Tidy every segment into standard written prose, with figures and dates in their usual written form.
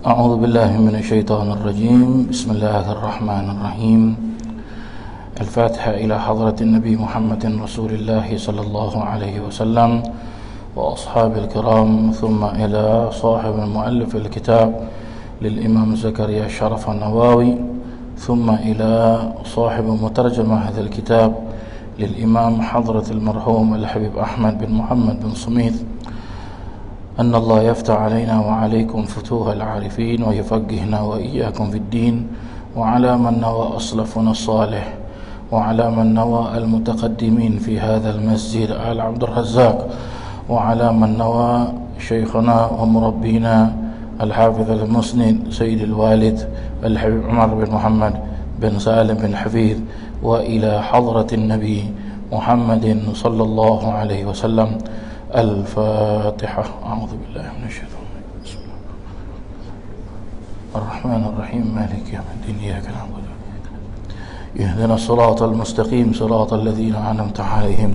أعوذ بالله من الشيطان الرجيم. بسم الله الرحمن الرحيم. الفاتحة إلى حضرة النبي محمد رسول الله صلى الله عليه وسلم وأصحاب الكرام، ثم إلى صاحب المؤلف الكتاب للإمام زكريا الشرف النووي، ثم إلى صاحب مترجم هذا الكتاب للإمام حضرة المرحوم الحبيب أحمد بن محمد بن سميث، أن الله يفتح علينا وعليكم فتوح العارفين ويفقهنا وإياكم في الدين، وعلى من نوى أسلفنا الصالح، وعلى من نوى المتقدمين في هذا المسجد آل عبد الرزاق، وعلى من نوى شيخنا ومربينا الحافظ المسند سيد الوالد الحبيب عمر بن محمد بن سالم بن حفيظ، وإلى حضرة النبي محمد صلى الله عليه وسلم. الفاتحة. أعوذ بالله من الشيطان الرجيم. بسم الله الرحمن الرحيم. مالك يوم الدين. إياك نعبد وإياك نستعين. اهدنا الصراط المستقيم صراط الذين أنعمت عليهم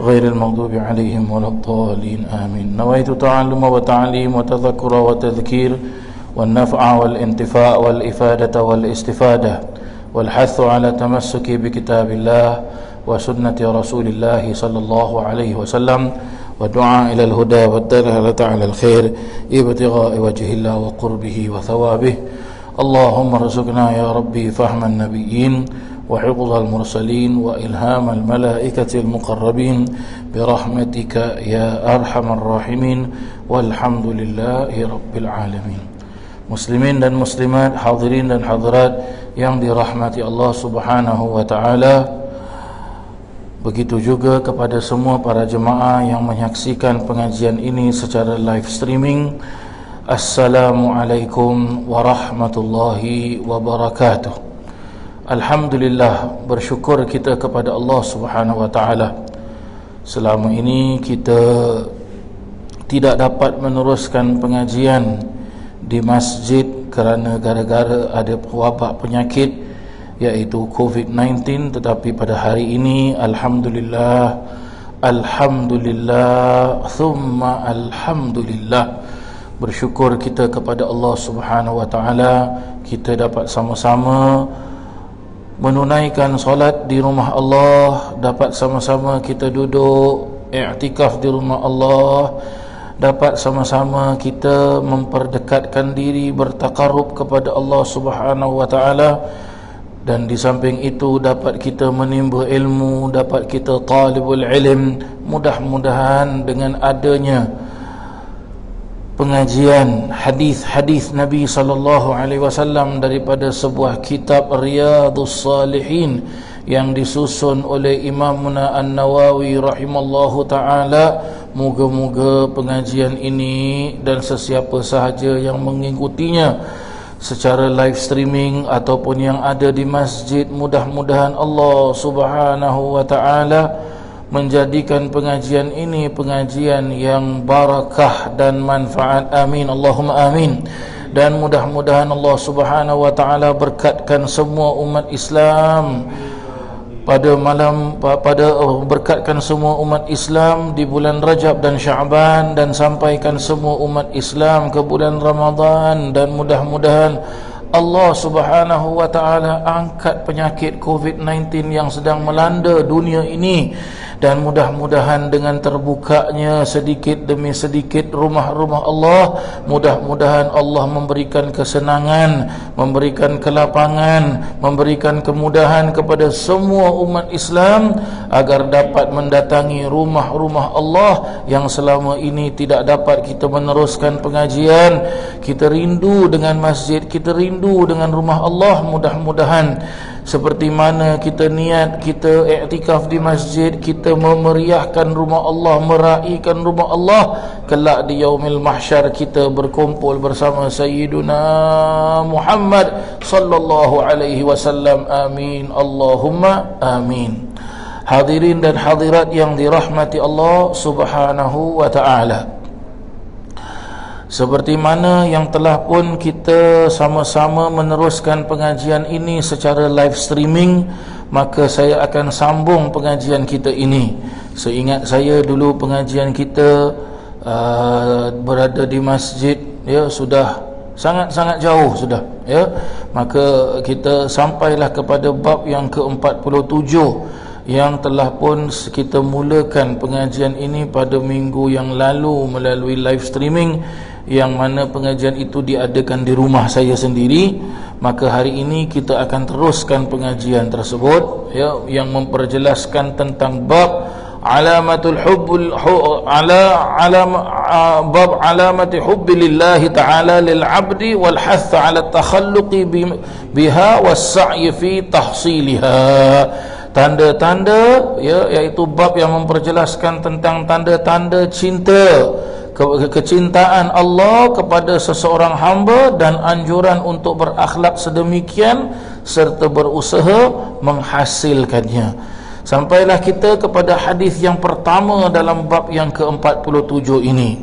غير المغضوب عليهم ولا الضالين. آمين. نويت تعلم وتعليم وتذكر وتذكير والنفع والانتفاع والإفادة والاستفادة والحث على التمسك بكتاب الله وسنة رسول الله صلى الله عليه وسلم، ودعاء إلى الهدى والدلالة على الخير ابتغاء وجه الله وقربه وثوابه. اللهم ارزقنا يا ربي فهم النبيين وحفظ المرسلين وإلهام الملائكة المقربين برحمتك يا أرحم الراحمين، والحمد لله رب العالمين. Muslimin dan muslimat, hadirin dan hadirat yang dirahmati Allah Subhanahu wa taala. Begitu juga kepada semua para jemaah yang menyaksikan pengajian ini secara live streaming. Assalamualaikum warahmatullahi wabarakatuh. Alhamdulillah, bersyukur kita kepada Allah Subhanahu wa taala. Selama ini kita tidak dapat meneruskan pengajian di masjid kerana gara-gara ada wabak penyakit iaitu COVID-19, tetapi pada hari ini alhamdulillah thumma alhamdulillah, bersyukur kita kepada Allah Subhanahu wa taala, kita dapat sama-sama menunaikan solat di rumah Allah, dapat sama-sama kita duduk i'tikaf di rumah Allah, dapat sama-sama kita memperdekatkan diri bertakarub kepada Allah Subhanahu wa taala, dan di samping itu dapat kita menimba ilmu, dapat kita talibul ilm. Mudah-mudahan dengan adanya pengajian hadis-hadis Nabi sallallahu alaihi wasallam daripada sebuah kitab Riyadhus Salihin yang disusun oleh Imamuna An-Nawawi rahimallahu taala, moga-moga pengajian ini dan sesiapa sahaja yang mengikutinya secara live streaming ataupun yang ada di masjid, mudah-mudahan Allah Subhanahu wa taala menjadikan pengajian ini pengajian yang barakah dan manfaat. Amin, Allahumma amin. Dan mudah-mudahan Allah Subhanahu wa taala berkatkan semua umat Islam berkatkan semua umat Islam di bulan Rajab dan Sya'ban, dan sampaikan semua umat Islam ke bulan Ramadan, dan mudah-mudahan Allah Subhanahu wa taala angkat penyakit COVID-19 yang sedang melanda dunia ini, dan mudah-mudahan dengan terbukanya sedikit demi sedikit rumah-rumah Allah, mudah-mudahan Allah memberikan kesenangan, memberikan kelapangan, memberikan kemudahan kepada semua umat Islam agar dapat mendatangi rumah-rumah Allah yang selama ini tidak dapat kita meneruskan pengajian. Kita rindu dengan masjid, kita rindu dengan rumah Allah. Mudah-mudahan seperti mana kita niat kita iktikaf di masjid, kita memeriahkan rumah Allah, meraihkan rumah Allah, kelak di yaumil mahsyar kita berkumpul bersama Sayyiduna Muhammad sallallahu alaihi wasallam. Amin Allahumma amin. Hadirin dan hadirat yang dirahmati Allah Subhanahu wa taala, seperti mana yang telah pun kita sama-sama meneruskan pengajian ini secara live streaming, maka saya akan sambung pengajian kita ini. Seingat saya dulu pengajian kita berada di masjid, ya, sudah sangat-sangat jauh sudah, ya. Maka kita sampailah kepada bab yang ke-47 yang telah pun kita mulakan pengajian ini pada minggu yang lalu melalui live streaming, yang mana pengajian itu diadakan di rumah saya sendiri. Maka hari ini kita akan teruskan pengajian tersebut, ya, yang memperjelaskan tentang bab alamatul hubbul bab alamati hubbilillahi ta'ala lil 'abdi wal hath 'ala takhalluqi biha was sa'yi fi tahsiliha. Tanda-tanda, ya, iaitu bab yang memperjelaskan tentang tanda-tanda cinta, kecintaan Allah kepada seseorang hamba dan anjuran untuk berakhlak sedemikian serta berusaha menghasilkannya. Sampailah kita kepada hadis yang pertama dalam bab yang ke-47 ini.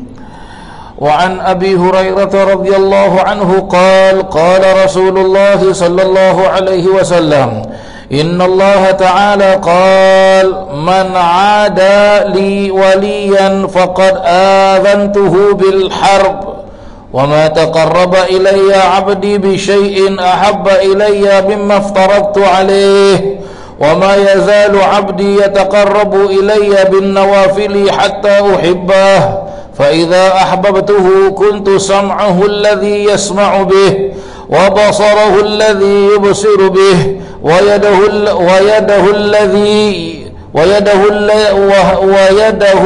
Wa an Abi Hurairah radhiyallahu anhu qala Rasulullah sallallahu alaihi wasallam, Inna Allah Ta'ala qal man 'ada li waliyan faqad adhantuhu bil harb wa ma taqarraba ilayya 'abdi bi syai'in ahabba ilayya mimma aftaradtu 'alayhi wa ma yazalu 'abdi yataqarrabu ilayya bin nawafili hatta uhibbah fa idza ahbabtuhu kuntu sam'ahu alladhi yasma'u bih wa basarahu alladhi yubsiru bih ويده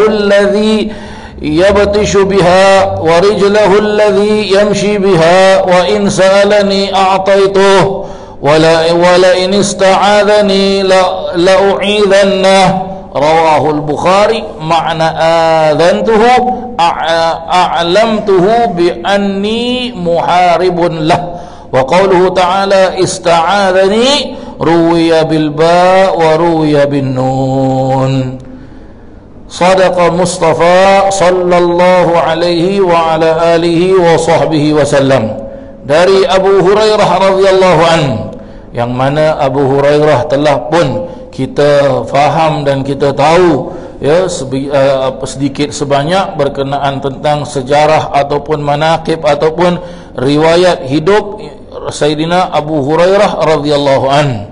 الذي يبطش بها ورجله الذي يمشي بها وإن سألني أعطيته ولئن استعاذني لأعيذنه رواه البخاري. معنى آذنته أعلمته بأني محارب له. وقوله تعالى استعاذني روي بالباء وروي بالنون. صدق مصطفى صلى الله عليه وعلى آله وصحبه وسلم. Dari Abu Hurairah radhiyallahu anhu, yang mana Abu Hurairah telah pun kita faham dan kita tahu, ya, sedikit sebanyak berkenaan tentang sejarah ataupun manaqib ataupun riwayat hidup Sayyidina Abu Hurairah radhiyallahu an.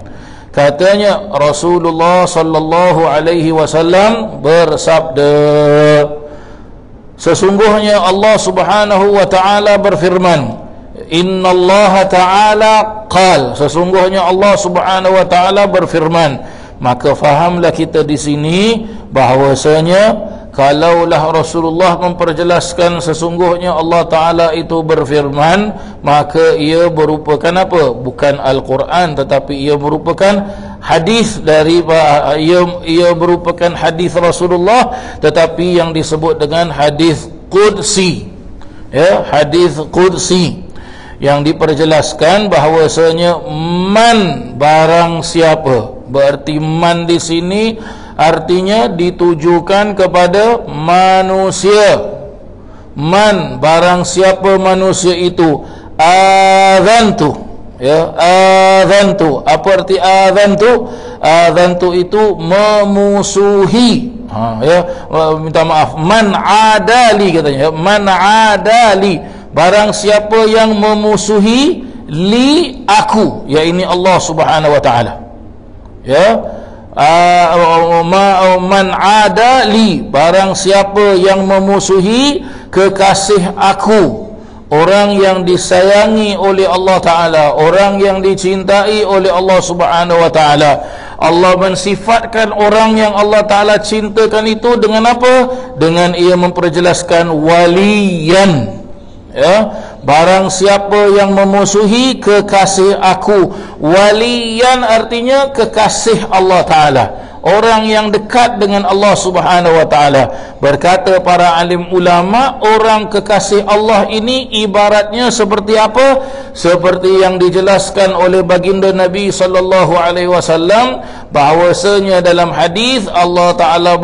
Katanya Rasulullah sallallahu alaihi wasallam bersabda, sesungguhnya Allah Subhanahu wa taala berfirman, Innallaha ta'ala qal, sesungguhnya Allah Subhanahu wa taala berfirman. Maka fahamlah kita di sini bahwasanya kalaulah Rasulullah memperjelaskan sesungguhnya Allah Ta'ala itu berfirman, maka ia merupakan apa? Bukan Al-Quran, tetapi ia merupakan hadis dari ia merupakan hadis Rasulullah, tetapi yang disebut dengan hadis Qudsi, ya, hadis Qudsi, yang diperjelaskan bahwasanya man barang siapa. Berarti man di sini artinya ditujukan kepada manusia. Man barang siapa manusia itu, adzantu, ya, adzantu. Apa arti adzantu? Adzantu itu memusuhi. Ya, minta maaf, man adali katanya, man adali, barang siapa yang memusuhi li aku, ya ini Allah Subhanahu wa taala. Ya, man adali, barang siapa yang memusuhi kekasih aku, orang yang disayangi oleh Allah Ta'ala, orang yang dicintai oleh Allah Subhanahu wa Ta'ala. Allah mensifatkan orang yang Allah Ta'ala cintakan itu dengan apa? Dengan ia memperjelaskan waliyan, ya, barang siapa yang memusuhi kekasih aku. Waliyan artinya kekasih Allah Ta'ala, orang yang dekat dengan Allah Subhanahu wa Ta'ala. Berkata para alim ulama, orang kekasih Allah ini ibaratnya seperti apa? Seperti yang dijelaskan oleh baginda Nabi sallallahu alaihi wasallam, bahawasanya dalam hadis Allah Ta'ala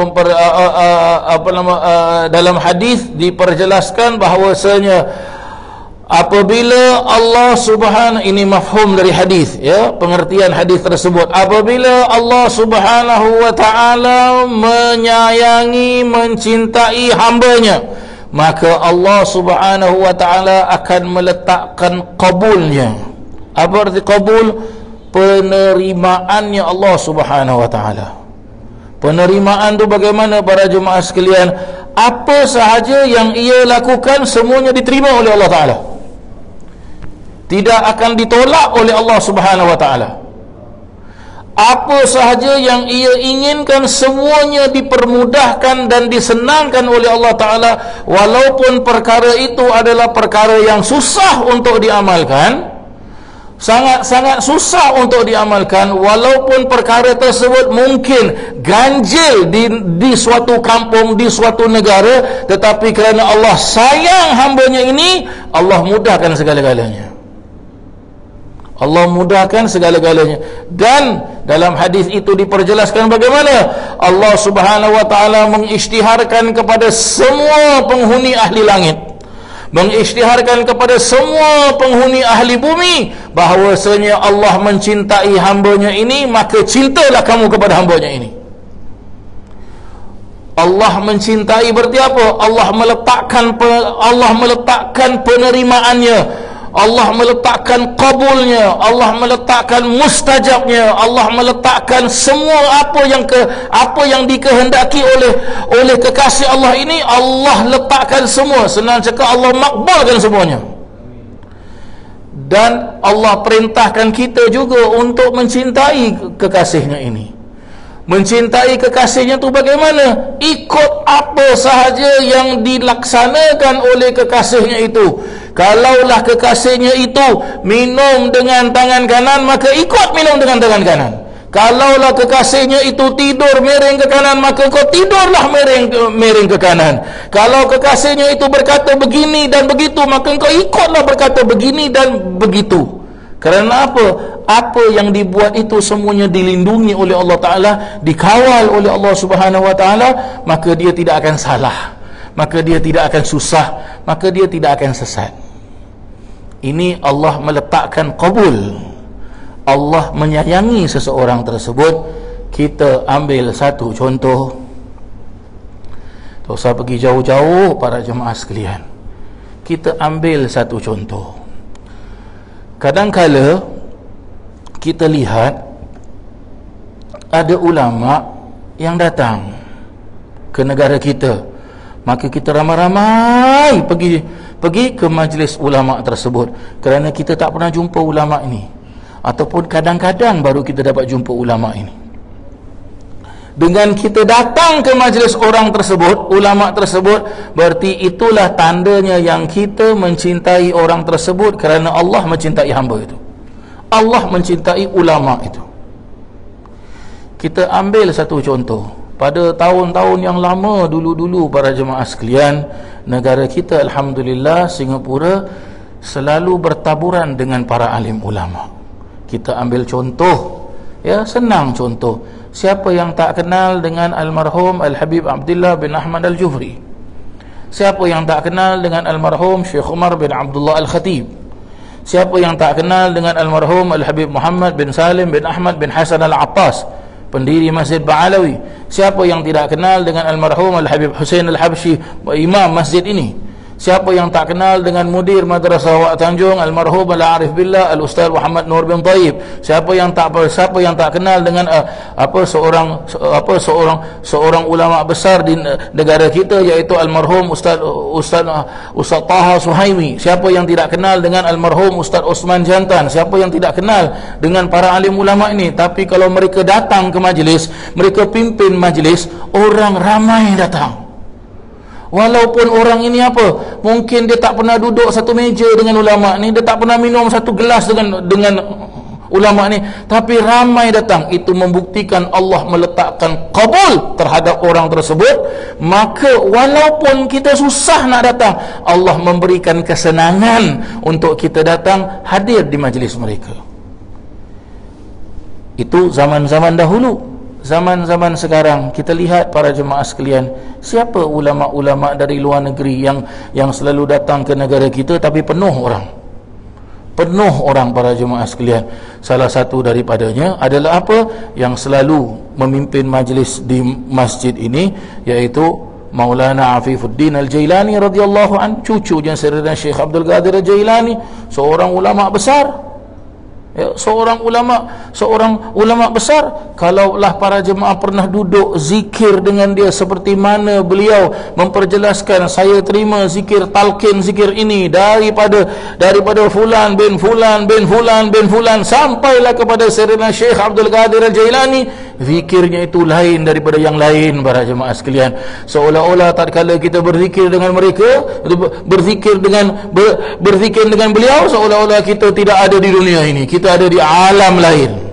dalam hadis diperjelaskan bahawasanya apabila Allah Subhanahu, ini mafhum dari hadis, ya, pengertian hadis tersebut, apabila Allah Subhanahu wa Ta'ala menyayangi, mencintai hambanya, maka Allah Subhanahu wa Ta'ala akan meletakkan qabulnya. Apa arti qabul? Penerimaannya Allah Subhanahu wa Ta'ala. Penerimaan tu bagaimana para jemaah sekalian? Apa sahaja yang ia lakukan semuanya diterima oleh Allah Ta'ala, tidak akan ditolak oleh Allah Subhanahu wa Ta'ala. Apa sahaja yang ia inginkan semuanya dipermudahkan dan disenangkan oleh Allah Ta'ala, walaupun perkara itu adalah perkara yang susah untuk diamalkan, sangat-sangat susah untuk diamalkan, walaupun perkara tersebut mungkin ganjil di suatu kampung, di suatu negara, tetapi kerana Allah sayang hambanya ini, Allah mudahkan segala-galanya. Allah mudahkan segala-galanya. Dan dalam hadis itu diperjelaskan bagaimana Allah Subhanahu wa Ta'ala mengisytiharkan kepada semua penghuni ahli langit, mengisytiharkan kepada semua penghuni ahli bumi, bahawasanya Allah mencintai hambanya ini, maka cintalah kamu kepada hambanya ini. Allah mencintai berarti apa? Allah meletakkan penerimaannya, Allah meletakkan qabulnya, Allah meletakkan mustajabnya, Allah meletakkan semua apa yang dikehendaki oleh kekasih Allah ini, Allah letakkan semua. Senang cakap, Allah makbulkan semuanya. Dan Allah perintahkan kita juga untuk mencintai kekasihnya ini. Mencintai kekasihnya tu bagaimana? Ikut apa sahaja yang dilaksanakan oleh kekasihnya itu. Kalaulah kekasihnya itu minum dengan tangan kanan, maka ikut minum dengan tangan kanan. Kalaulah kekasihnya itu tidur miring ke kanan, maka kau tidurlah miring ke kanan. Kalau kekasihnya itu berkata begini dan begitu, maka kau ikutlah berkata begini dan begitu. Kerana apa? Apa yang dibuat itu semuanya dilindungi oleh Allah Ta'ala, dikawal oleh Allah Subhanahu wa Ta'ala, maka dia tidak akan salah, maka dia tidak akan susah, maka dia tidak akan sesat. Ini Allah meletakkan qabul, Allah menyayangi seseorang tersebut. Kita ambil satu contoh, tak usah pergi jauh-jauh para jemaah sekalian. Kita ambil satu contoh. Kadang-kala kita lihat ada ulama yang datang ke negara kita, maka kita ramai-ramai pergi ke majlis ulama tersebut, kerana kita tak pernah jumpa ulama ini, ataupun kadang-kadang baru kita dapat jumpa ulama ini. Dengan kita datang ke majlis orang tersebut, ulama tersebut, berarti itulah tandanya yang kita mencintai orang tersebut, kerana Allah mencintai hamba itu, Allah mencintai ulama itu. Kita ambil satu contoh. Pada tahun-tahun yang lama dulu-dulu para jemaah sekalian, negara kita alhamdulillah, Singapura, selalu bertaburan dengan para alim ulama. Kita ambil contoh, ya, senang contoh. Siapa yang tak kenal dengan almarhum Al-Habib Abdullah bin Ahmad Al-Jufri? Siapa yang tak kenal dengan almarhum Syekh Umar bin Abdullah Al-Khatib? Siapa yang tak kenal dengan almarhum Al-Habib Muhammad bin Salim bin Ahmad bin Hasan Al-Attas, pendiri Masjid Ba'alawi? Siapa yang tidak kenal dengan almarhum Al-Habib Hussein Al-Habsyi, imam masjid ini? Siapa yang tak kenal dengan mudir Madrasah Wak Tanjung almarhum Al-Arif Billah Al-Ustaz Muhammad Nur bin Taib? Siapa yang tak kenal dengan seorang ulama besar di negara kita, iaitu almarhum Ustaz Taha Suhaimi? Siapa yang tidak kenal dengan almarhum Ustaz Osman Jantan? Siapa yang tidak kenal dengan para alim ulama ini? Tapi kalau mereka datang ke majlis, mereka pimpin majlis, orang ramai datang. Walaupun orang ini apa, mungkin dia tak pernah duduk satu meja dengan ulama ni, dia tak pernah minum satu gelas dengan ulama ni, tapi ramai datang. Itu membuktikan Allah meletakkan qabul terhadap orang tersebut. Maka walaupun kita susah nak datang, Allah memberikan kesenangan untuk kita datang hadir di majlis mereka. Itu zaman-zaman dahulu. Zaman-zaman sekarang kita lihat para jemaah sekalian, siapa ulama-ulama dari luar negeri yang selalu datang ke negara kita, tapi penuh orang para jemaah sekalian. Salah satu daripadanya adalah apa, yang selalu memimpin majlis di masjid ini, iaitu Maulana Afifuddin Al-Jailani radhiyallahu an, cucunya Sayyidina Syekh Abdul Qadir Al-Jailani, seorang ulama besar. Ya, seorang ulama besar. Kalaulah para jemaah pernah duduk zikir dengan dia seperti mana beliau memperjelaskan, saya terima zikir talqin zikir ini daripada fulan bin fulan bin fulan bin fulan sampailah kepada Sayyidina Syekh Abdul Qadir Al-Jailani, zikirnya itu lain daripada yang lain para jemaah sekalian. Seolah-olah tatkala kita berzikir dengan mereka, berzikir dengan beliau, seolah-olah kita tidak ada di dunia ini, kita ada di alam lain.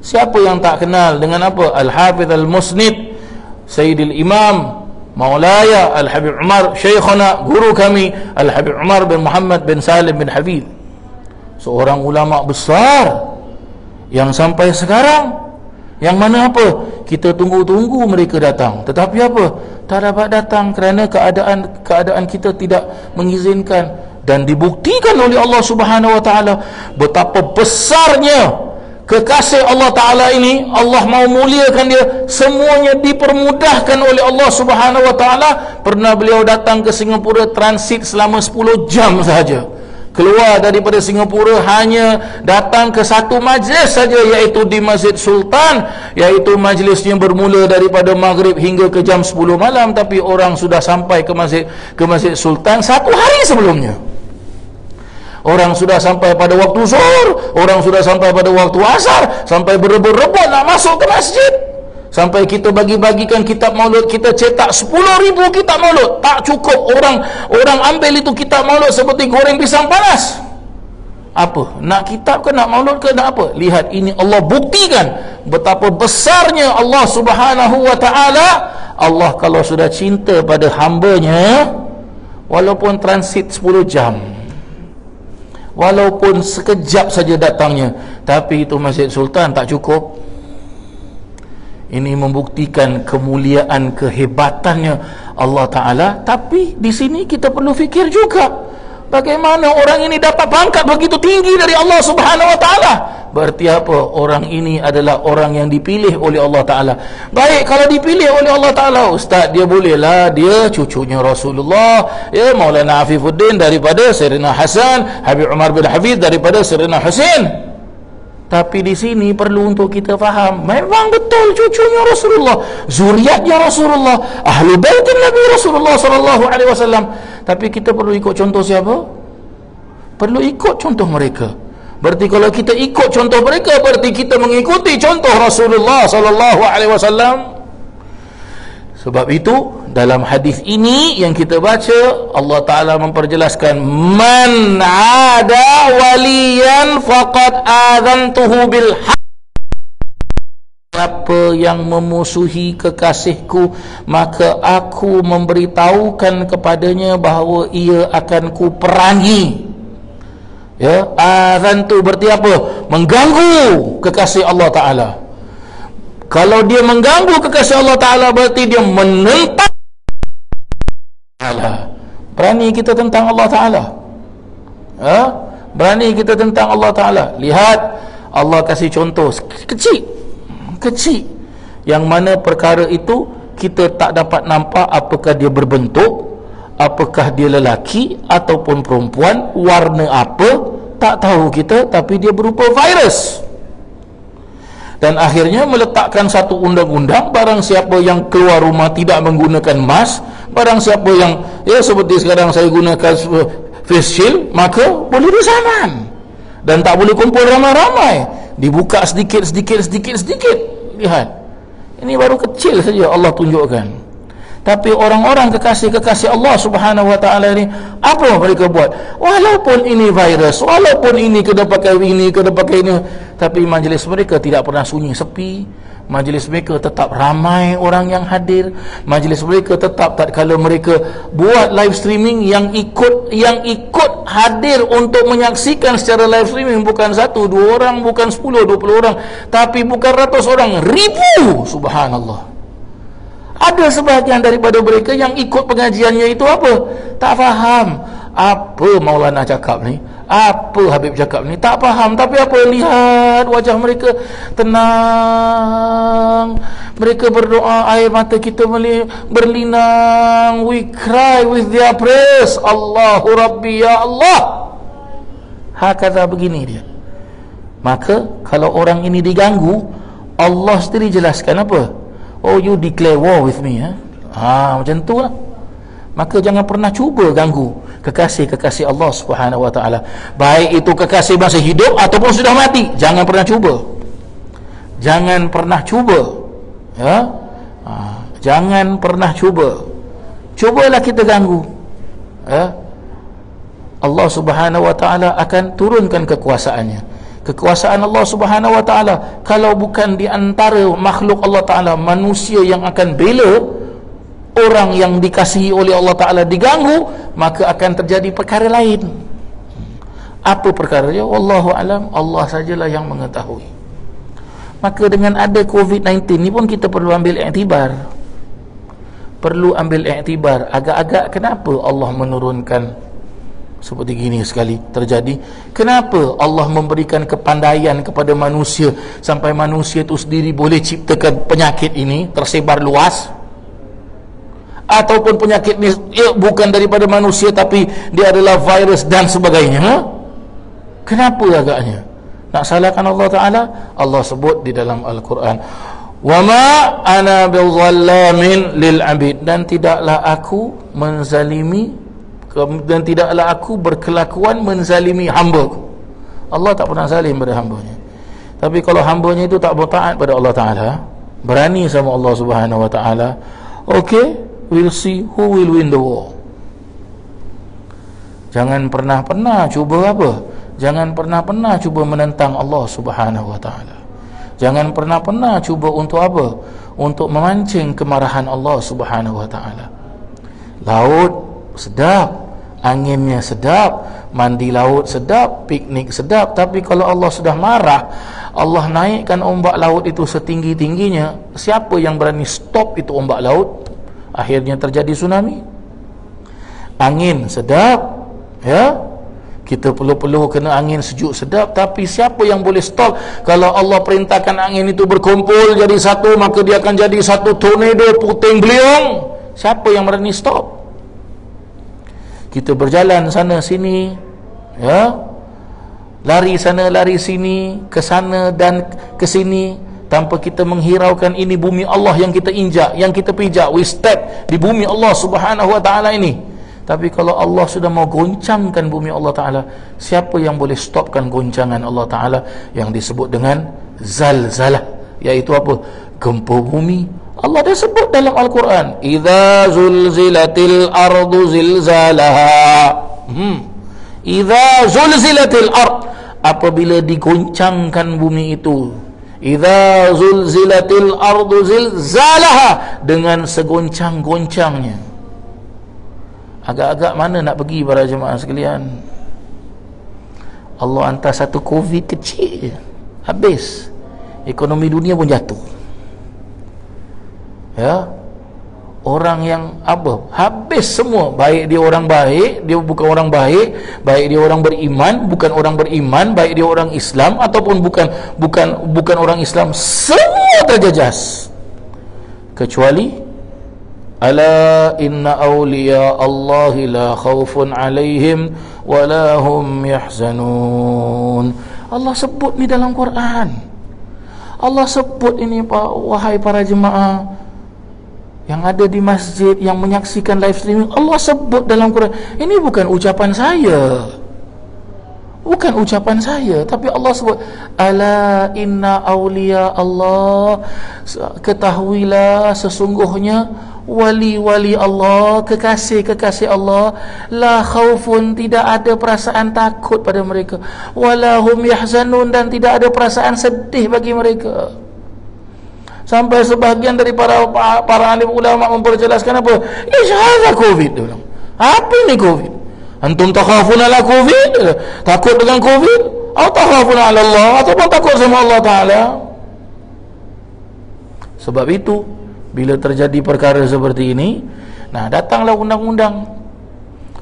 Siapa yang tak kenal dengan apa? Al-Hafidh Al-Musnid Sayyidil Imam Maulaya Al-Habib Umar, Syekhana, guru kami Al-Habib Umar bin Muhammad bin Salim bin Habib, seorang ulama besar yang sampai sekarang, yang mana apa, kita tunggu-tunggu mereka datang, tetapi apa, tak dapat datang kerana keadaan kita tidak mengizinkan. Dan dibuktikan oleh Allah Subhanahu wa taala betapa besarnya kekasih Allah taala ini. Allah mau muliakan dia, semuanya dipermudahkan oleh Allah Subhanahu wa taala. Pernah beliau datang ke Singapura transit selama 10 jam sahaja. Keluar daripada Singapura hanya datang ke satu majlis saja, iaitu di Masjid Sultan, iaitu majlisnya bermula daripada maghrib hingga ke jam 10 malam, tapi orang sudah sampai ke Masjid Sultan 1 hari sebelumnya. Orang sudah sampai pada waktu zuhur, orang sudah sampai pada waktu asar, sampai berebut-rebut nak masuk ke masjid. Sampai kita bagi-bagikan kitab maulud, kita cetak 10,000 kitab maulud, tak cukup. Orang ambil itu kitab maulud seperti goreng pisang panas. Apa? Nak kitab ke, nak maulud ke, nak apa? Lihat, ini Allah buktikan betapa besarnya Allah Subhanahu wa ta'ala. Allah kalau sudah cinta pada hambanya, walaupun transit 10 jam, walaupun sekejap saja datangnya, tapi itu Masjid Sultan tak cukup. Ini membuktikan kemuliaan, kehebatannya Allah Ta'ala. Tapi di sini kita perlu fikir juga, bagaimana orang ini dapat pangkat begitu tinggi dari Allah Subhanahu wa Ta'ala. Berarti apa? Orang ini adalah orang yang dipilih oleh Allah Ta'ala. Baik, kalau dipilih oleh Allah Ta'ala, ustaz, dia bolehlah, dia cucunya Rasulullah, ya, Maulana Afifuddin daripada Sayyidina Hasan, Habib Umar bin Habib daripada Sayyidina Husain. Tapi di sini perlu untuk kita faham, memang betul cucunya Rasulullah, zuriatnya Rasulullah, ahli baitin Nabi Rasulullah sallallahu alaihi wasallam. Tapi kita perlu ikut contoh siapa? Perlu ikut contoh mereka. Berarti kalau kita ikut contoh mereka, berarti kita mengikuti contoh Rasulullah sallallahu alaihi wasallam. Sebab itu dalam hadis ini yang kita baca, Allah Ta'ala memperjelaskan, man ada waliyan faqad adzantuhu bil haq. Siapa yang memusuhi kekasihku, maka aku memberitahukan kepadanya bahawa ia akan ku perangi. Ya, adzantu berarti apa? Mengganggu kekasih Allah Ta'ala. Kalau dia mengganggu kekasih Allah Ta'ala, berarti dia menentang Allah. Berani kita tentang Allah Ta'ala, ha? Berani kita tentang Allah Ta'ala. Lihat, Allah kasih contoh kecil, yang mana perkara itu kita tak dapat nampak apakah dia berbentuk, apakah dia lelaki ataupun perempuan, warna apa, tak tahu kita, tapi dia berupa virus. Dan akhirnya meletakkan satu undang-undang, barang siapa yang keluar rumah tidak menggunakan mask, barang siapa yang, ya seperti sekarang saya gunakan face shield, maka boleh disaman. Dan tak boleh kumpul ramai-ramai, dibuka sedikit. Lihat, ini baru kecil saja Allah tunjukkan. Tapi orang-orang kekasih-kekasih Allah Subhanahu wa taala ini, apa mereka buat? Walaupun ini virus, walaupun ini kena pakai ini, kena pakai ini, tapi majlis mereka tidak pernah sunyi sepi. Majlis mereka tetap ramai orang yang hadir. Majlis mereka tetap, tak kala mereka buat live streaming, yang ikut hadir untuk menyaksikan secara live streaming bukan 1, 2 orang, bukan 10, 20 orang, tapi bukan ratus orang, ribu. Subhanallah. Ada sebahagian daripada mereka yang ikut pengajiannya itu apa? Tak faham apa Maulana cakap ni, apa Habib cakap ni, tak faham. Tapi apa, lihat wajah mereka tenang, mereka berdoa, air mata kita berlinang, we cry with their praise, Allahu Rabbi ya Allah. Hakata begini dia. Maka kalau orang ini diganggu, Allah sendiri jelaskan apa? Oh, you declare war with me, macam tu lah. Maka jangan pernah cuba ganggu kekasih-kekasih Allah Subhanahu wa taala. Baik itu kekasih masa hidup ataupun sudah mati, jangan pernah cuba. Jangan pernah cuba. Ya? Jangan pernah cuba. Cubalah kita ganggu. Ya? Allah Subhanahu wa taala akan turunkan kekuasaannya. Kekuasaan Allah Subhanahu wa taala, kalau bukan di antara makhluk Allah taala, manusia yang akan bela orang yang dikasihi oleh Allah taala diganggu, maka akan terjadi perkara lain. Apa perkaranya? Wallahu alam, Allah sajalah yang mengetahui. Maka dengan ada COVID-19 ni pun kita perlu ambil iktibar. Perlu ambil iktibar agak-agak kenapa Allah menurunkan seperti gini sekali terjadi. Kenapa Allah memberikan kepandaian kepada manusia sampai manusia itu sendiri boleh ciptakan penyakit ini tersebar luas? Ataupun penyakit ini bukan daripada manusia tapi dia adalah virus dan sebagainya. Kenapa agaknya? Nak salahkan Allah Ta'ala? Allah sebut di dalam Al-Quran, wa ma ana bizallamin lil abid, dan tidaklah aku menzalimi, dan tidaklah aku berkelakuan menzalimi hamba. Allah tak pernah zalim pada hambanya. Tapi kalau hambanya itu tak bertaat pada Allah Ta'ala, berani sama Allah Subhanahu wa ta'ala, okay, we'll see who will win the war. Jangan pernah-pernah cuba apa? Jangan pernah-pernah cuba menentang Allah Subhanahu wa ta'ala. Jangan pernah-pernah cuba untuk apa? Untuk memancing kemarahan Allah Subhanahu wa ta'ala. Laut sedap, anginnya sedap, mandi laut sedap, piknik sedap, tapi kalau Allah sudah marah, Allah naikkan ombak laut itu setinggi-tingginya, siapa yang berani stop itu ombak laut? Akhirnya terjadi tsunami. Angin sedap, ya, kita perlu kena angin sejuk sedap, tapi siapa yang boleh stop? Kalau Allah perintahkan angin itu berkumpul jadi satu, maka dia akan jadi satu tornado puting beliung. Siapa yang berani stop? Kita berjalan sana sini, ya, lari sana lari sini, ke sana dan ke sini, tanpa kita menghiraukan ini bumi Allah yang kita injak, yang kita pijak. We step di bumi Allah Subhanahu wa ta'ala ini. Tapi kalau Allah sudah mau goncangkan bumi Allah Ta'ala, siapa yang boleh stopkan goncangan Allah Ta'ala yang disebut dengan zalzalah, iaitu apa? Gempa bumi. Allah dah sebut dalam Al-Quran, idza zulzilatil ardu zilzalaha. Idza zulzilatil ard, apabila digoncangkan bumi itu. Idza zulzilatil ardu zilzalaha, dengan segoncang-goncangnya. Agak-agak mana nak pergi para jemaah sekalian? Allah hantar satu COVID kecil, habis ekonomi dunia pun jatuh. Ya, orang yang apa? Habis semua. Baik dia orang baik, dia bukan orang baik, baik dia orang beriman, bukan orang beriman, baik dia orang Islam ataupun bukan orang Islam, semua terjejas. Kecuali ala inna awliya Allahi la khawfun alaihim wa la hum yahzanun. Allah sebut ni dalam Quran. Allah sebut ini, wahai para jemaah yang ada di masjid, yang menyaksikan live streaming, Allah sebut dalam Quran. Ini bukan ucapan saya, bukan ucapan saya, tapi Allah sebut, ala inna awliya Allah, ketahuilah sesungguhnya wali-wali Allah, kekasih-kekasih Allah, la khaufun, tidak ada perasaan takut pada mereka, wala hum yahzanun, dan tidak ada perasaan sedih bagi mereka. Sampai sebahagian dari para alim ulama memperjelaskan apa? Hadza Covid. Dia bilang, apa ini Covid? Antum takhafuna ala Covid? Takut dengan Covid? Atau takhafuna ala Allah? Ataupun takut sama Allah Ta'ala? Sebab itu, bila terjadi perkara seperti ini, nah datanglah undang-undang,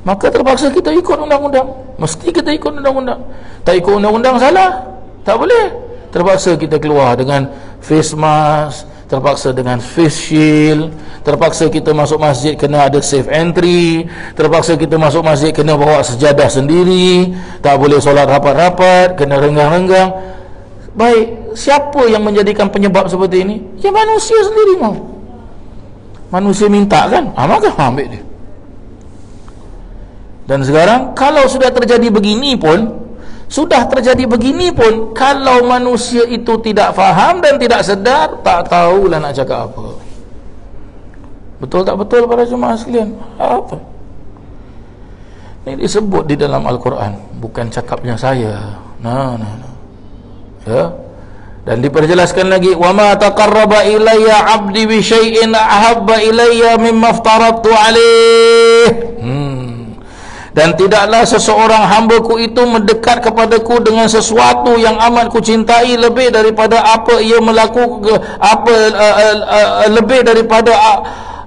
maka terpaksa kita ikut undang-undang. Mesti kita ikut undang-undang. Tak ikut undang-undang salah, tak boleh. Terpaksa kita keluar dengan face mask, terpaksa dengan face shield, terpaksa kita masuk masjid kena ada safe entry, terpaksa kita masuk masjid kena bawa sejadah sendiri, tak boleh solat rapat-rapat, kena renggang-renggang. Baik, siapa yang menjadikan penyebab seperti ini? Ya manusia sendiri mau. Manusia minta kan, maka ambil dia. Dan sekarang kalau sudah terjadi begini pun, kalau manusia itu tidak faham dan tidak sedar, tak tahulah nak cakap apa. Betul tak betul para jemaah sekalian? Apa? Ini disebut di dalam Al-Quran, bukan cakapnya saya. Nah. Ya. Dan diperjelaskan lagi, wa ma taqarraba ilayya 'abdi bi syai'in ahabba ilayya mimma aftaradtu 'alaih. Dan tidaklah seseorang hamba-Ku itu mendekat kepadaku dengan sesuatu yang amat Ku cintai lebih daripada apa ia melakukan,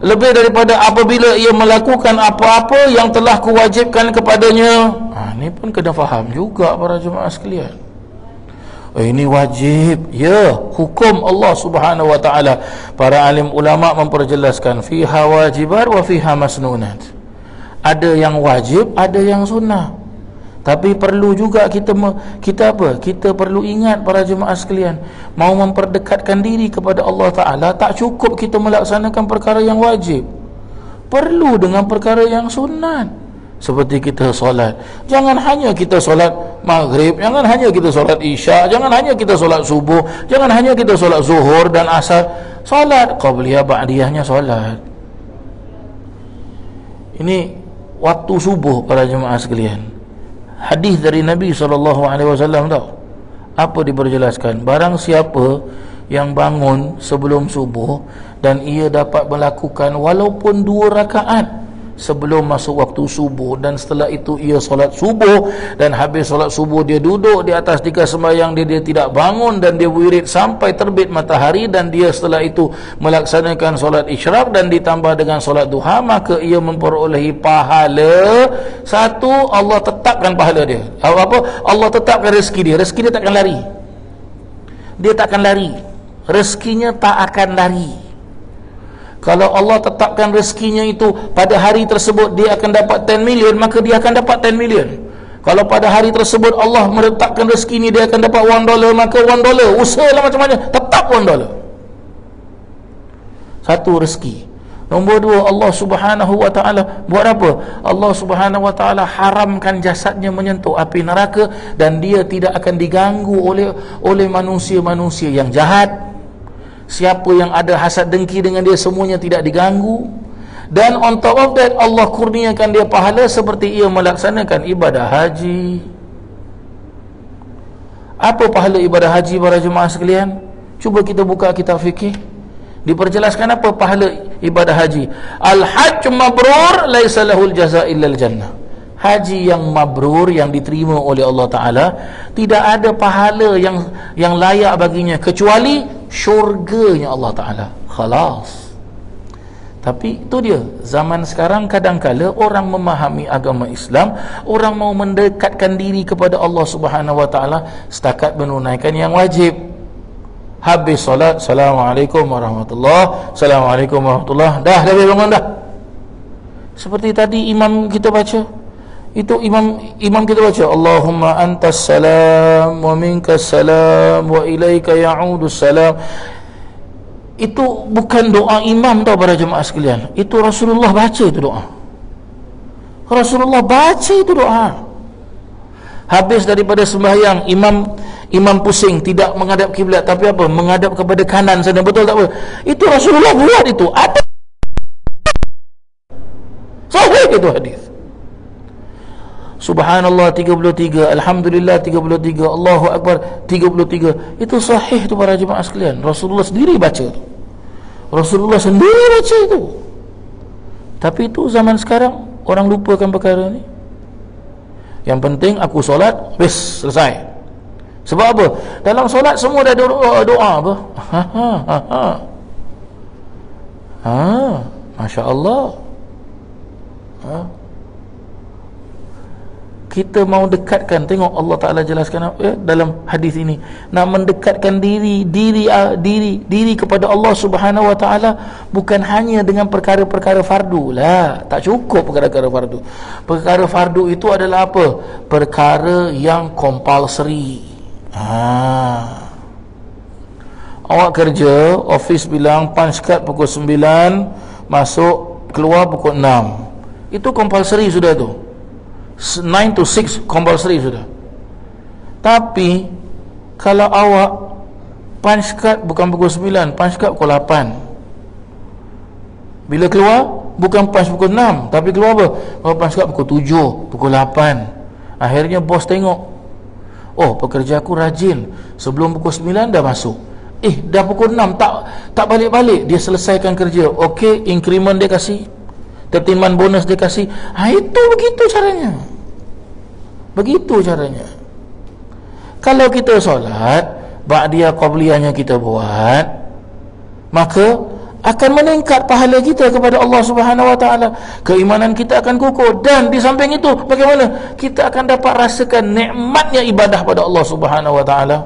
lebih daripada apabila ia melakukan apa-apa yang telah Ku wajibkan kepadanya. Ini pun kena faham juga para jemaah sekalian. Ini wajib, ya, hukum Allah Subhanahu wa taala. Para alim ulama memperjelaskan, fiha wajibat wa fiha masnunat. Ada yang wajib, ada yang sunnah. Tapi perlu juga kita perlu ingat para jemaah sekalian, mau memperdekatkan diri kepada Allah Ta'ala, tak cukup kita melaksanakan perkara yang wajib, perlu dengan perkara yang sunnah. Seperti kita solat, jangan hanya kita solat maghrib, jangan hanya kita solat isya, jangan hanya kita solat subuh, jangan hanya kita solat zuhur dan asar. Solat qabliyah ba'diyahnya solat. Ini waktu subuh para jemaah sekalian. Hadis dari Nabi SAW tahu apa diperjelaskan? Barang siapa yang bangun sebelum subuh dan ia dapat melakukan walaupun 2 rakaat sebelum masuk waktu subuh, dan setelah itu ia solat subuh, dan habis solat subuh dia duduk di atas tiga sembahyang dia tidak bangun, dan dia wirid sampai terbit matahari, dan dia setelah itu melaksanakan solat isyraq dan ditambah dengan solat duha, maka ia memperolehi pahala. Satu, Allah tetapkan pahala dia. Apa? Allah tetapkan rezeki dia takkan lari. Dia takkan lari, rezekinya tak akan lari. Kalau Allah tetapkan rezekinya itu pada hari tersebut dia akan dapat 10 million, maka dia akan dapat 10 million. Kalau pada hari tersebut Allah menetapkan rezeki ini dia akan dapat $1, maka $1. Usahalah macam-macam, tetap $1. Satu, rezeki. Nombor 2, Allah Subhanahu wa taala buat apa? Allah Subhanahu wa taala haramkan jasadnya menyentuh api neraka, dan dia tidak akan diganggu oleh manusia-manusia yang jahat. Siapa yang ada hasad dengki dengan dia, semuanya tidak diganggu. Dan on top of that, Allah kurniakan dia pahala seperti ia melaksanakan ibadah haji. Apa pahala ibadah haji para jemaah sekalian? Cuba kita buka kitab fikih. Diperjelaskan apa pahala ibadah haji. Al-hajj mabrur laisa lahul jaza illa al-jannah. Haji yang mabrur, yang diterima oleh Allah Ta'ala, tidak ada pahala yang layak baginya kecuali syurganya Allah Ta'ala. Khalas. Tapi itu dia, zaman sekarang kadang-kala orang memahami agama Islam, orang mau mendekatkan diri kepada Allah Subhanahu Wa Ta'ala setakat menunaikan yang wajib. Habis solat, Assalamualaikum warahmatullahi, Assalamualaikum warahmatullahi, dah bangun dah. Seperti tadi imam kita baca, itu imam kita baca, Allahumma antas salam wa minkas salam wa ilaika ya'udus salam. Itu bukan doa imam tau para jemaah sekalian, itu Rasulullah baca itu doa. Rasulullah baca itu doa. Habis daripada sembahyang, imam pusing, tidak menghadap kiblat, tapi apa? Menghadap kepada kanan sana, betul tak apa? Itu Rasulullah buat itu. Ada sahih itu hadis. Subhanallah 33, Alhamdulillah 33, Allahu Akbar 33. Itu sahih tu para jemaah sekalian. Rasulullah sendiri baca tu. Rasulullah sendiri baca itu. Tapi itu zaman sekarang orang lupakan perkara ni. Yang penting aku solat, bes, selesai. Sebab apa? Dalam solat semua dah doa apa? Masya Allah. Kita mau dekatkan, tengok Allah Ta'ala jelaskan dalam hadis ini, nak mendekatkan diri kepada Allah Subhanahu Wa Ta'ala bukan hanya dengan perkara-perkara fardu lah. Tak cukup perkara-perkara fardu. Perkara fardu itu adalah apa? Perkara yang compulsory. Awak kerja, office bilang punch card pukul 9, masuk keluar pukul 6. Itu compulsory sudah tu. 9 to 6 compulsory sudah. Tapi kalau awak punch card bukan pukul 9, punch card pukul 8, bila keluar bukan punch pukul 6, tapi keluar apa? Kalau punch card pukul 7, pukul 8, akhirnya bos tengok, oh pekerja aku rajin, sebelum pukul 9 dah masuk, dah pukul 6 tak balik-balik, dia selesaikan kerja. Okey, increment dia kasih, tertiman bonus dia kasih. Itu begitu caranya. Begitu caranya. Kalau kita solat, ba'diyah qabliyahnya kita buat, maka akan meningkat pahala kita kepada Allah Subhanahu Wa Ta'ala. Keimanan kita akan kukuh. Dan di samping itu, bagaimana? Kita akan dapat rasakan nikmatnya ibadah pada Allah Subhanahu Wa Ta'ala.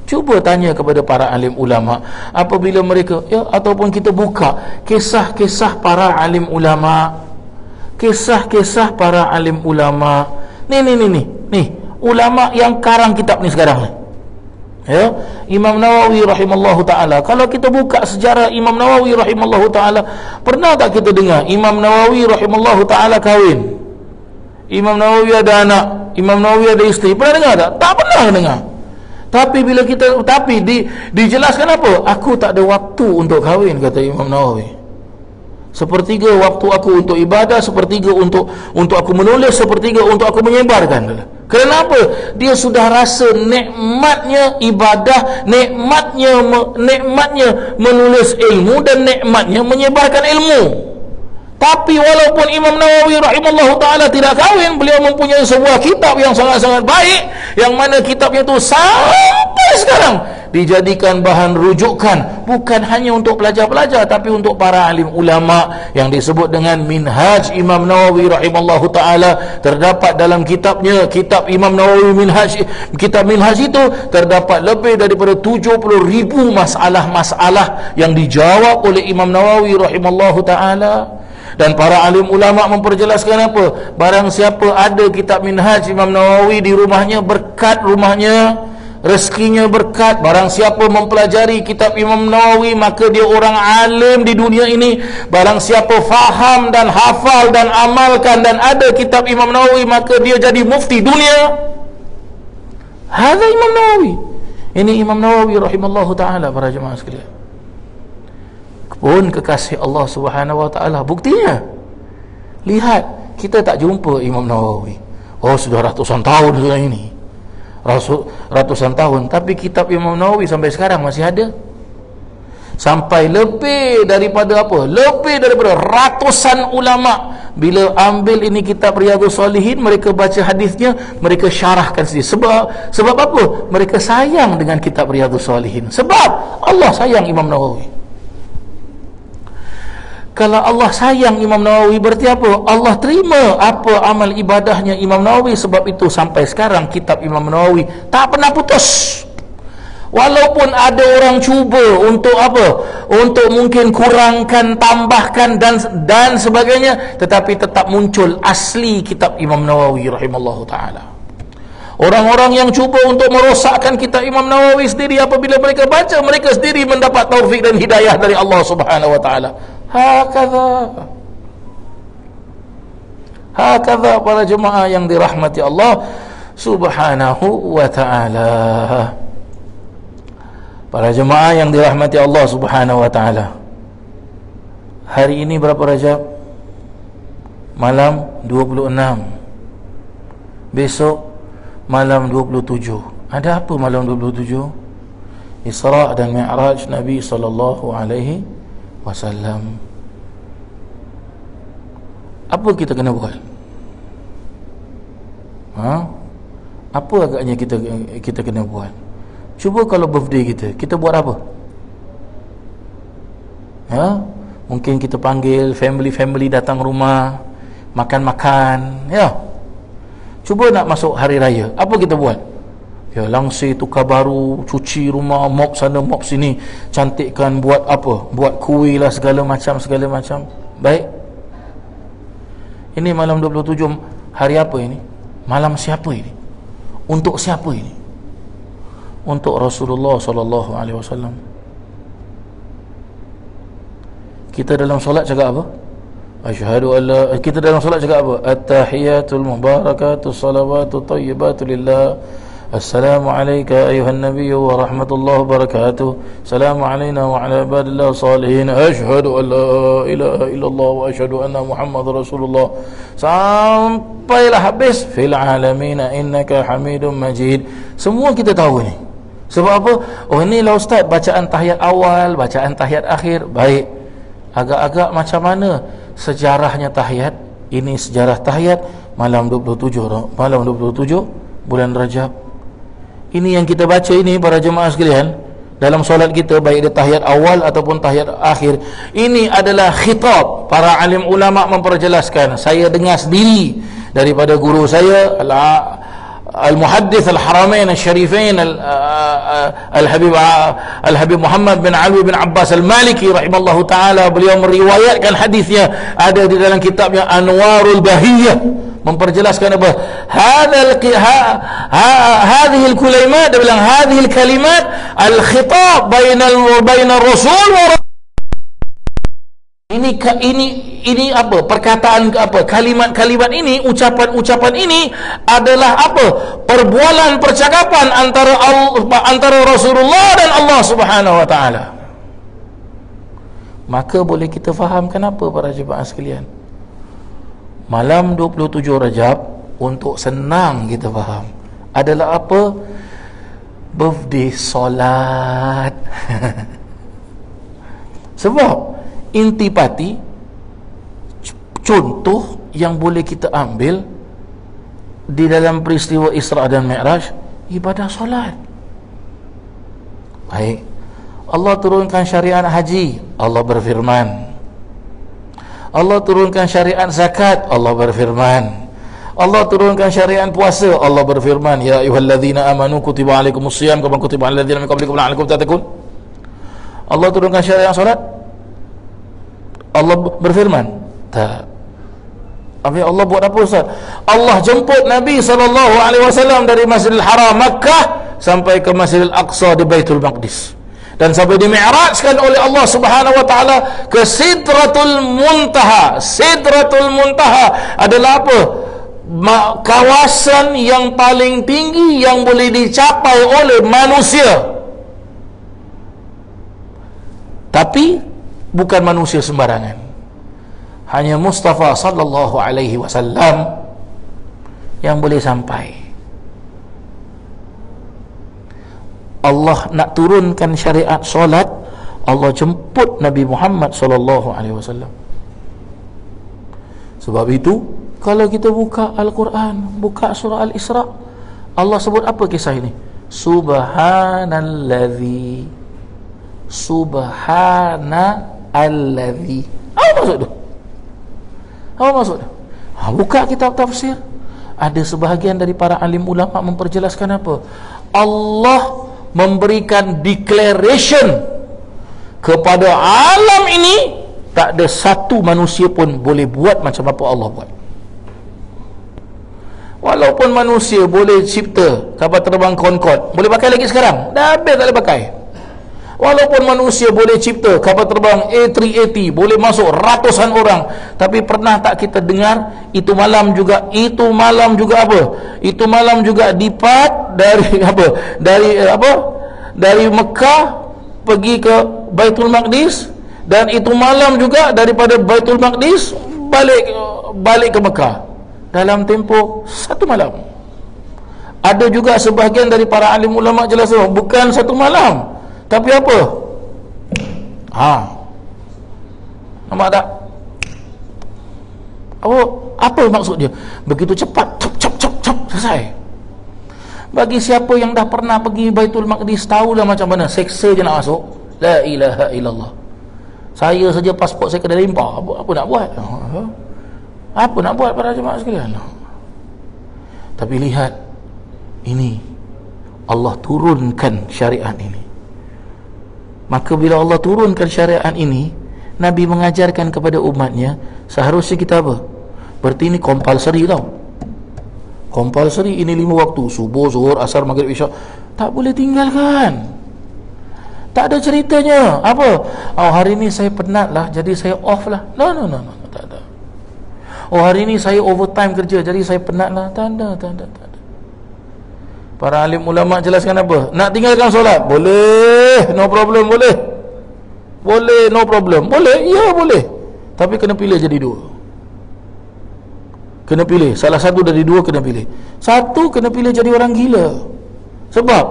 Cuba tanya kepada para alim ulama, apabila mereka ataupun kita buka kisah-kisah para alim ulama, kisah-kisah para alim ulama. Ni ulama yang karang kitab ni sekarang ni. Imam Nawawi rahimallahu taala. Kalau kita buka sejarah Imam Nawawi rahimallahu taala, pernah tak kita dengar Imam Nawawi rahimallahu taala kahwin? Imam Nawawi ada anak, Imam Nawawi ada isteri. Pernah dengar tak? Tak pernah dengar. Tapi bila kita dijelaskan apa? Aku tak ada waktu untuk kahwin, kata Imam Nawawi. Sepertiga waktu aku untuk ibadah, sepertiga untuk aku menulis, sepertiga untuk aku menyebarkan. Kenapa? Dia sudah rasa nikmatnya ibadah, nikmatnya menulis ilmu, dan nikmatnya menyebarkan ilmu. Tapi walaupun Imam Nawawi rahimallahu ta'ala tidak kahwin, beliau mempunyai sebuah kitab yang sangat-sangat baik, yang mana kitabnya itu sampai sekarang dijadikan bahan rujukan, bukan hanya untuk pelajar-pelajar, tapi untuk para alim ulama, yang disebut dengan Minhaj Imam Nawawi rahimallahu ta'ala. Terdapat dalam kitabnya, kitab Imam Nawawi Minhaj, kitab Minhaj itu terdapat lebih daripada 70,000 masalah-masalah yang dijawab oleh Imam Nawawi rahimallahu ta'ala. Dan para alim ulama memperjelaskan apa? Barang siapa ada kitab Minhaj Imam Nawawi di rumahnya, berkat rumahnya, rezekinya berkat. Barang siapa mempelajari kitab Imam Nawawi, maka dia orang alim di dunia ini. Barang siapa faham dan hafal dan amalkan dan ada kitab Imam Nawawi, maka dia jadi mufti dunia. Hadza Imam Nawawi. Ini Imam Nawawi rahimallahu ta'ala, para jemaah sekalian. Pun kekasih Allah Subhanahu Wa Ta'ala. Buktinya, lihat, kita tak jumpa Imam Nawawi. Sudah ratusan tahun sudah ini, ratusan tahun, tapi kitab Imam Nawawi sampai sekarang masih ada. Sampai lebih daripada ratusan ulama, bila ambil ini kitab Riyadhus Shalihin, mereka baca hadisnya, mereka syarahkan sendiri. Sebab apa? Mereka sayang dengan kitab Riyadhus Shalihin. Sebab Allah sayang Imam Nawawi. Kalau Allah sayang Imam Nawawi, berarti apa? Allah terima apa amal ibadahnya Imam Nawawi. Sebab itu sampai sekarang kitab Imam Nawawi tak pernah putus. Walaupun ada orang cuba untuk apa? Untuk mungkin kurangkan, tambahkan dan sebagainya, tetapi tetap muncul asli kitab Imam Nawawi rahimallahu ta'ala. Orang-orang yang cuba untuk merosakkan kitab Imam Nawawi sendiri, apabila mereka baca, mereka sendiri mendapat taufik dan hidayah dari Allah Subhanahu Wa Ta'ala. Hakadha para jemaah yang dirahmati Allah Subhanahu Wa Ta'ala. Para jemaah yang dirahmati Allah Subhanahu Wa Ta'ala, hari ini berapa Rajab? malam 26. Besok malam 27. Ada apa malam 27? Isra' dan Mi'raj Nabi sallallahu alaihi wasallam. Apa kita kena buat? Apa agaknya kita kena buat? Cuba kalau birthday kita buat apa? Mungkin kita panggil family datang rumah, makan-makan, ya. Cuba nak masuk hari raya, apa kita buat? Ya, langsir tukar baru, cuci rumah, mop sana mop sini, cantikkan, buat apa? Buat kuih lah, segala macam. Baik. Ini malam 27, hari apa ini? Malam siapa ini? Untuk siapa ini? Untuk Rasulullah sallallahu alaihi wasallam. Kita dalam solat cakap apa? Asyhadu an la, kita dalam solat cakap apa? At-tahiyatul mubarakatus salawatut thayyibatu lillah. Assalamu alayka ayuhan nabiyyu wa rahmatullahi wa barakatuh. Assalamu alayna wa ala ibadillah salihin. Asyhadu an la ilaha illallah wa asyhadu anna Muhammadar Rasulullah. Sampailah habis. Fil alamin innaka Hamidum Majid. Semua kita tahu ni. Sebab apa? Oh, inilah ustaz bacaan tahiyat awal, bacaan tahiyat akhir. Baik. Agak-agak macam mana sejarahnya tahiyat? Ini sejarah tahiyat malam 27 bulan Rajab. Ini yang kita baca ini para jemaah sekalian dalam solat kita, baik dia tahiyat awal ataupun tahiyat akhir. Ini adalah khitab. Para alim ulama memperjelaskan. Saya dengar sendiri daripada guru saya Al-Muhaddith Al-Haramain Al-Sharifain Al-Habib Muhammad bin Alwi bin Abbas Al-Maliki rahimallahu ta'ala. Beliau meriwayatkan hadisnya, ada di dalam kitabnya Anwarul Bahiyah, memperjelaskan apa? Hadhihi al-kulimat, dia bilang hadhihi al-kalimat al-khitab baina Rasul wa ini apa? Perkataan apa? Kalimat-kalimat ini, ucapan-ucapan ini adalah apa? Perbualan, percakapan antara Rasulullah dan Allah Subhanahu wa taala. Maka boleh kita faham kenapa para jemaah sekalian, malam 27 Rajab, untuk senang kita faham, adalah apa? Birthday solat. Sebab intipati, contoh yang boleh kita ambil di dalam peristiwa Isra' dan Mi'raj, ibadah solat. Baik, Allah turunkan syariat haji, Allah berfirman. Allah turunkan syariat zakat, Allah berfirman. Allah turunkan syariat puasa, Allah berfirman, ya ayyuhalladzina amanu kutiba alaikumus shiyam kama kutiba alal ladzina min qablikum la'allakum tattaqun. Allah turunkan syariat salat, Allah berfirman. Tak. Tapi Allah buat apa Ustaz? Allah jemput Nabi SAW dari Masjidil Haram Makkah sampai ke Masjidil Aqsa di Baitul Maqdis, dan sampai dimi'rajkan oleh Allah Subhanahu wa taala ke Sidratul Muntaha. Sidratul Muntaha adalah apa? Kawasan yang paling tinggi yang boleh dicapai oleh manusia. Tapi bukan manusia sembarangan. Hanya Mustafa sallallahu alaihi wasallam yang boleh sampai. Allah nak turunkan syariat solat, Allah jemput Nabi Muhammad sallallahu alaihi wasallam. Sebab itu kalau kita buka Al-Quran, buka surah Al-Isra', Allah sebut apa kisah ini? Subhanalladzi. Subhanalladzi. Apa maksud tu? Apa maksud tu? Buka kitab tafsir, ada sebahagian dari para alim ulama memperjelaskan apa? Allah memberikan declaration kepada alam ini, tak ada satu manusia pun boleh buat macam apa Allah buat. Walaupun manusia boleh cipta kapal terbang Concorde, boleh pakai lagi sekarang? Dah habis tak boleh pakai. Walaupun manusia boleh cipta kapal terbang A380, boleh masuk ratusan orang, tapi pernah tak kita dengar itu malam juga apa? Itu malam juga dipart dari apa? Dari Mekah pergi ke Baitul Maqdis, dan itu malam juga daripada Baitul Maqdis balik ke Mekah dalam tempoh 1 malam. Ada juga sebahagian dari para alim ulama jelas bukan 1 malam, tapi apa? Nampak tak? Apa maksud dia? Begitu cepat, cap selesai. Bagi siapa yang dah pernah pergi Baitul Maqdis, tahulah macam mana seksa je nak masuk. La ilaha illallah. Saya saja pasport saya kena limpah. Apa nak buat? Apa nak buat para jemaah sekalian? Tapi lihat, ini Allah turunkan syariat ini. Maka bila Allah turunkan syariat ini, Nabi mengajarkan kepada umatnya, seharusnya kita apa? Berarti ini compulsory tau. Compulsory, ini 5 waktu, subuh, zuhur, asar, maghrib, isyak. Tak boleh tinggalkan. Tak ada ceritanya apa, hari ni saya penat lah, jadi saya off lah. No, tak ada. Hari ni saya overtime kerja, jadi saya penat lah. Tak ada. Para alim ulama jelaskan apa? Nak tinggalkan solat? Boleh, no problem, boleh, no problem, boleh, ya boleh. Tapi kena pilih jadi 2. Kena pilih, salah satu dari 2 kena pilih. Satu, kena pilih jadi orang gila. Sebab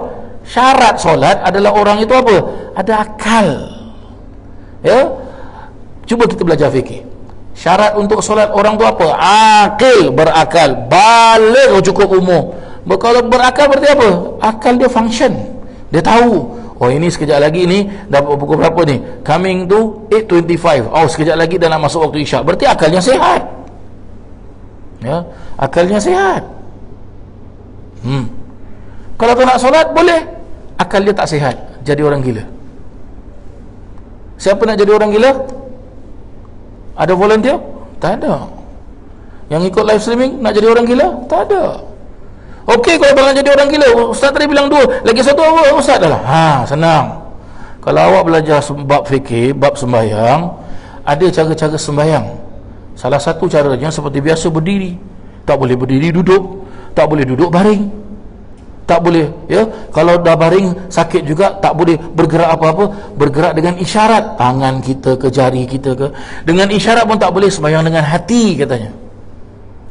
syarat solat adalah orang itu apa? Ada akal. Ya, cuba kita belajar fikir. Syarat untuk solat orang tu apa? Akil, berakal, balik cukup umur. Kalau berakal berarti apa? Akal dia function. Dia tahu, ini sekejap lagi ni dah pukul berapa ni? Coming to 8:25. Sekejap lagi dah nak masuk waktu isyak. Berarti akalnya sihat. Ya, akalnya sihat. Kalau tak nak solat, boleh. Akal dia tak sihat, jadi orang gila. Siapa nak jadi orang gila? Ada volunteer? Tak ada. Yang ikut live streaming nak jadi orang gila? Tak ada. Okey, kalau nak jadi orang gila, Ustaz tadi bilang 2, lagi 1 apa Ustaz? Dah lah, senang. Kalau awak belajar bab fikir, bab sembahyang, ada cara-cara sembahyang. Salah satu caranya seperti biasa berdiri. Tak boleh berdiri duduk, tak boleh duduk baring, tak boleh, ya, kalau dah baring sakit juga tak boleh bergerak apa-apa. Bergerak dengan isyarat, tangan kita ke, jari kita ke, dengan isyarat pun tak boleh. Sembahyang dengan hati katanya.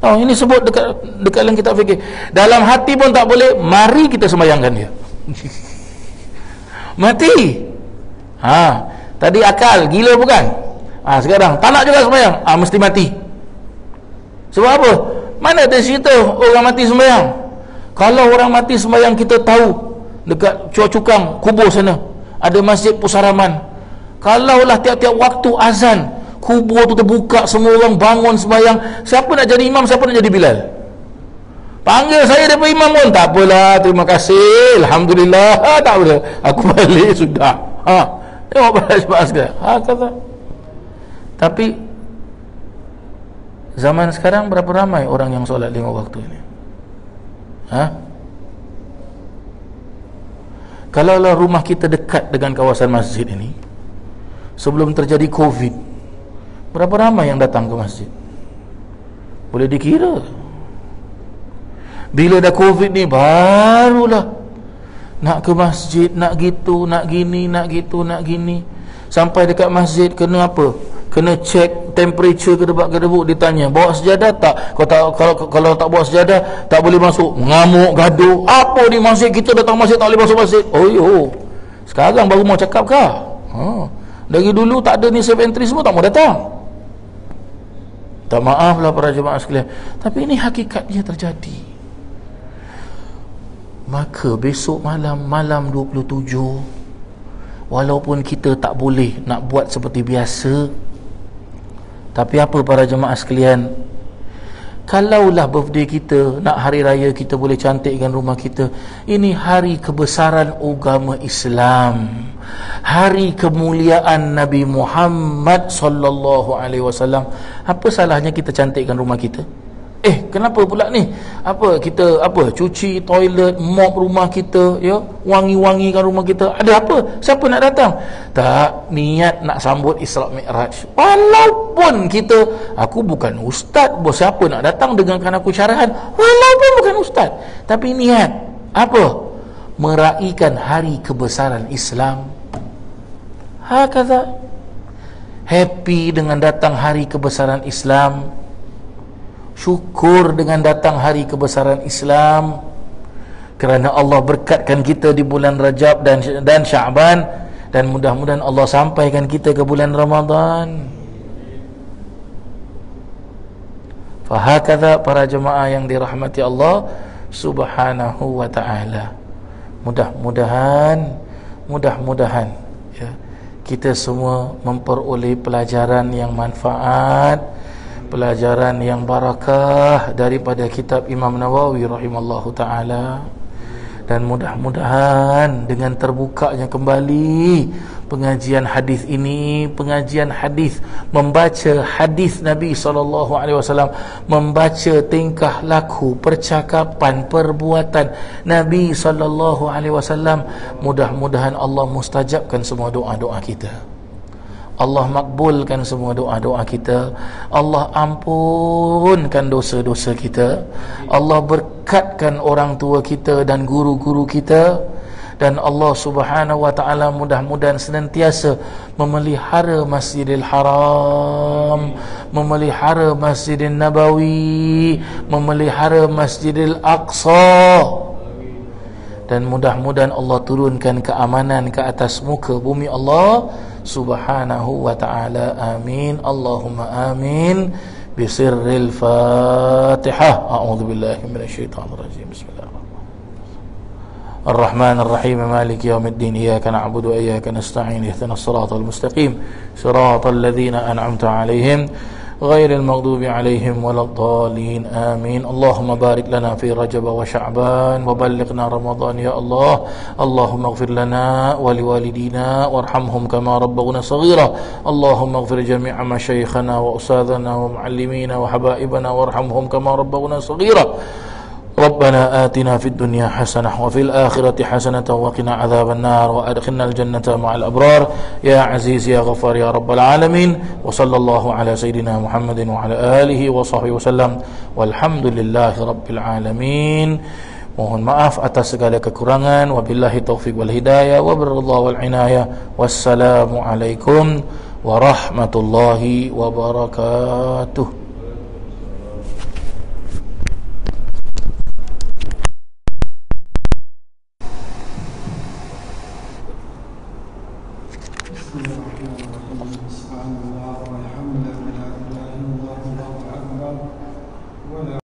Ini sebut dekat dalam kitab fikir. Dalam hati pun tak boleh. Mari kita sembahyangkan dia. Mati. Tadi akal, gila bukan? Sekarang tak nak juga sembahyang, mesti mati. Sebab apa? Mana ada cerita orang mati sembahyang? Kalau orang mati sembahyang, kita tahu dekat Cuakang kubur sana ada masjid pusaraman. Kalaulah tiap-tiap waktu azan, kubur tu terbuka, semua orang bangun sembahyang. Siapa nak jadi imam, siapa nak jadi Bilal? Panggil saya daripada imam pun tak apalah, terima kasih, alhamdulillah, tak boleh, aku balik sudah. Tengok pada sebab sekalian. Kata. Tapi zaman sekarang berapa ramai orang yang solat 5 waktu ini? Kalaulah rumah kita dekat dengan kawasan masjid ini, sebelum terjadi Covid, berapa ramai yang datang ke masjid? Boleh dikira. Bila dah Covid ni, barulah nak ke masjid, nak gitu, nak gini, nak gitu, nak gini. Sampai dekat masjid kena apa? Kena cek temperature ke debu, ditanya bawa sejadah tak? Kalau tak bawa sejadah tak boleh masuk. Mengamuk, gaduh. Apa di masjid, kita datang masjid tak boleh masuk masjid. Sekarang baru mau cakap kah? Dari dulu tak ada ni safe entry, semua tak mau datang. Tak, maaflah para jemaah sekalian, tapi ini hakikatnya terjadi. Maka besok malam 27, walaupun kita tak boleh nak buat seperti biasa, tapi apa para jemaah sekalian, kalaulah birthday kita, nak hari raya kita boleh cantikkan rumah kita. Ini hari kebesaran agama Islam, hari kemuliaan Nabi Muhammad sallallahu alaihi wasallam. Apa salahnya kita cantikkan rumah kita? Kenapa pula ni? Kita cuci toilet, mop rumah kita, ya, wangi-wangikan rumah kita. Ada apa? Siapa nak datang? Tak, niat nak sambut Isra Mi'raj. Walaupun aku bukan ustaz, siapa nak datang dengarkan aku syarahan? Walaupun bukan ustaz, tapi niat apa? Meraihkan hari kebesaran Islam. Hakata. happy dengan datang hari kebesaran Islam, syukur dengan datang hari kebesaran Islam, kerana Allah berkatkan kita di bulan Rajab dan Sya'ban, dan mudah-mudahan Allah sampaikan kita ke bulan Ramadan. Fahakadha para jemaah yang dirahmati Allah Subhanahu wa ta'ala. Mudah-mudahan ya, kita semua memperoleh pelajaran yang manfaat, pelajaran yang barakah daripada kitab Imam Nawawi rahimallahu ta'ala. Dan mudah-mudahan dengan terbukanya kembali pengajian hadis ini, pengajian hadis, membaca hadis Nabi SAW, membaca tingkah laku, percakapan, perbuatan Nabi SAW, mudah-mudahan Allah mustajabkan semua doa-doa kita, Allah makbulkan semua doa-doa kita, Allah ampunkan dosa-dosa kita, Allah berkatkan orang tua kita dan guru-guru kita, dan Allah Subhanahu wa ta'ala mudah-mudahan senantiasa memelihara Masjidil Haram, memelihara Masjidil Nabawi, memelihara Masjidil Aqsa, dan mudah-mudahan Allah turunkan keamanan ke atas muka bumi Allah Subhanahu wa ta'ala. Amin, Allahumma amin. Bisirril Fatihah. A'udzu billahi minasyaitonir rajim. Bismillahirrahmanirrahim. Ar-Rahman Ar-Rahim, Maliki yaumiddin, iyyaka na'budu wa iyyaka nasta'in, ihdinas siratal mustaqim, siratal ladzina an'amta 'alaihim ghairil maghdubi 'alaihim waladdallin. Amin. Allahumma barik lana fi Rajab wa Sya'ban wa ballighna Ramadan ya Allah. Allahumma ighfir lana wa liwalidina warhamhum kama rabbawna saghira. Allahumma ighfir jami'a masyayikhana wa ustadzana wa muallimina wa habaibana warhamhum kama rabbawna saghira. ربنا آتنا في الدنيا حسنة وفي الآخرة حسنة وقنا عذاب النار وأدخلنا الجنة مع الأبرار يا عزيز يا غفار يا رب العالمين. وصلى الله على سيدنا محمد وعلى آله وصحبه وسلم والحمد لله رب العالمين. Mohon maaf atas segala kekurangan. Wabillahi taufiq wal hidayah wa birrullah wal inayah. Wassalamualaikum warahmatullahi wabarakatuh.